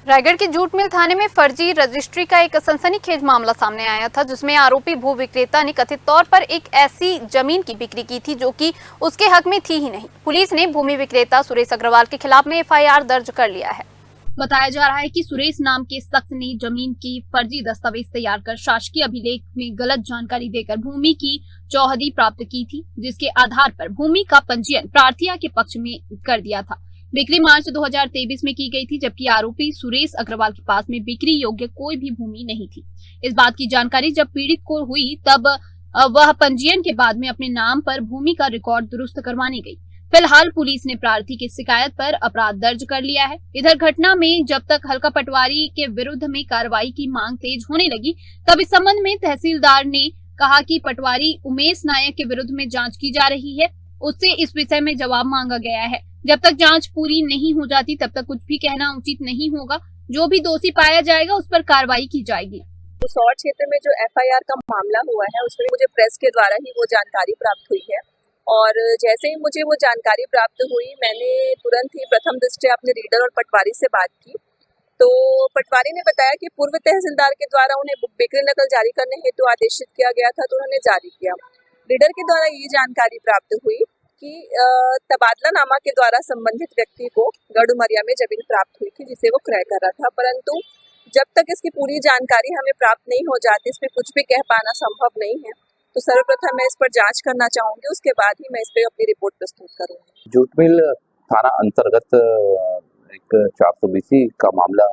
रायगढ़ के jute mill थाने में फर्जी रजिस्ट्री का एक सनसनीखेज मामला सामने आया था, जिसमें आरोपी भू विक्रेता ने कथित तौर पर एक ऐसी जमीन की बिक्री की थी जो कि उसके हक में थी ही नहीं। पुलिस ने भूमि विक्रेता सुरेश अग्रवाल के खिलाफ में एफआईआर दर्ज कर लिया है। बताया जा रहा है कि सुरेश नाम के शख्स ने जमीन की फर्जी दस्तावेज तैयार कर शासकीय अभिलेख में गलत जानकारी देकर भूमि की चौहदी प्राप्त की थी, जिसके आधार पर भूमि का पंजीयन प्रार्थिया के पक्ष में कर दिया था। बिक्री मार्च 2023 में की गई थी, जबकि आरोपी सुरेश अग्रवाल के पास में बिक्री योग्य कोई भी भूमि नहीं थी। इस बात की जानकारी जब पीड़ित को हुई तब वह पंजीयन के बाद में अपने नाम पर भूमि का रिकॉर्ड दुरुस्त करवाने गई। फिलहाल पुलिस ने प्रार्थी की शिकायत पर अपराध दर्ज कर लिया है। इधर घटना में जब तक हल्का पटवारी के विरुद्ध में कार्रवाई की मांग तेज होने लगी, तब इस संबंध में तहसीलदार ने कहा कि पटवारी उमेश नायक के विरुद्ध में जांच की जा रही है, उससे इस विषय में जवाब मांगा गया है। जब तक जांच पूरी नहीं हो जाती तब तक कुछ भी कहना उचित नहीं होगा। जो भी दोषी पाया जाएगा उस पर कार्रवाई की जाएगी। सौर क्षेत्र में जो एफआईआर का मामला हुआ है उसमें मुझे प्रेस के द्वारा ही वो जानकारी प्राप्त हुई है, और जैसे ही मुझे वो जानकारी प्राप्त हुई मैंने तुरंत ही प्रथम दृष्टया अपने रीडर और पटवारी से बात की। तो पटवारी ने बताया कि पूर्व तहसीलदार के द्वारा उन्हें बिक्री नकल जारी करने हेतु आदेशित किया गया था, तो उन्होंने जारी किया। रीडर के द्वारा ये जानकारी प्राप्त हुई कि तबादलानामा के द्वारा संबंधित व्यक्ति को गढ़ उमरिया में जमीन प्राप्त हुई थी जिसे वो क्रय कर रहा था, परंतु जब तक इसकी पूरी जानकारी हमें प्राप्त नहीं हो जाती इसमें कुछ भी कह पाना संभव नहीं है। तो सर्वप्रथम मैं इस पर जांच करना चाहूंगी, उसके बाद ही मैं इस पर अपनी रिपोर्ट प्रस्तुत करूंगी। जूट मिल थाना अंतर्गत एक 420 का मामला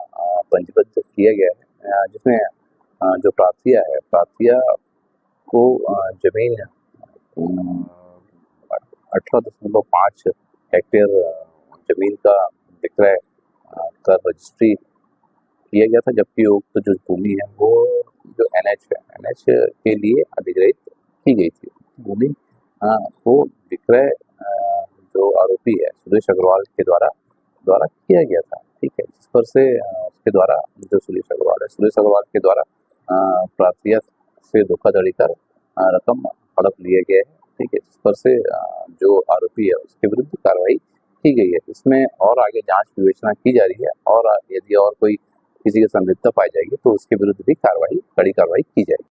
पंजीबद्ध किया गया है, जिसमें जो प्रार्थिया को जमीन 18.5 हेक्टेयर जमीन का विक्रय कर रजिस्ट्री किया गया था, जबकि उक्त जो भूमि है वो जो एनएच के लिए अधिग्रहित की गई थी। भूमि को विक्रय जो आरोपी है सुरेश अग्रवाल के द्वारा किया गया था, ठीक है। जिस पर से उसके द्वारा जो सुरेश अग्रवाल के द्वारा प्रार्थिया से धोखाधड़ी कर रकम हड़प लिया गया है, ठीक है। जिस पर से जो आरोपी है उसके विरुद्ध कार्रवाई की गई है। इसमें और आगे जांच विवेचना की जा रही है, और यदि और कोई किसी की संदिग्धता पाई जाएगी तो उसके विरुद्ध भी कड़ी कार्रवाई की जाएगी।